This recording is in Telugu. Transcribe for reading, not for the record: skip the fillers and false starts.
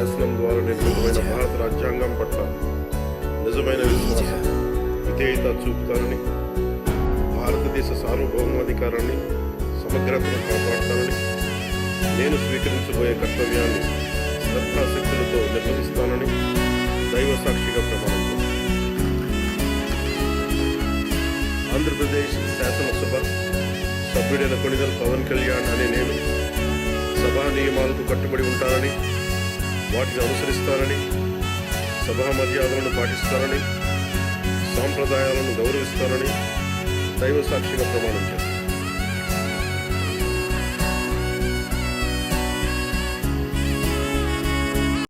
శాసనం ద్వారా నిర్మితమైన భారత రాజ్యాంగం పట్ల నిజమైన విశ్వాసం, విధేయత చూపుతానని, భారతదేశ సార్వభౌమాధికారాన్ని, సమగ్రతను కాపాడుతానని, నేను స్వీకరించబోయే కర్తవ్యాన్ని శ్రద్ధాశక్తులతో నిర్వహిస్తానని దైవ సాక్షిగా ప్రమాణం చేస్తాను. ఆంధ్రప్రదేశ్ శాసనసభ సభ్యుడైన కొణిదెల పవన్ కళ్యాణ్ అనే నేను సభా నియమాలకు కట్టుబడి ఉంటానని, వాటిని అనుసరిస్తానని, సభా మర్యాదలను పాటిస్తానని, సాంప్రదాయాలను గౌరవిస్తానని దైవ సాక్షిగా ప్రమాణం చేస్తాను.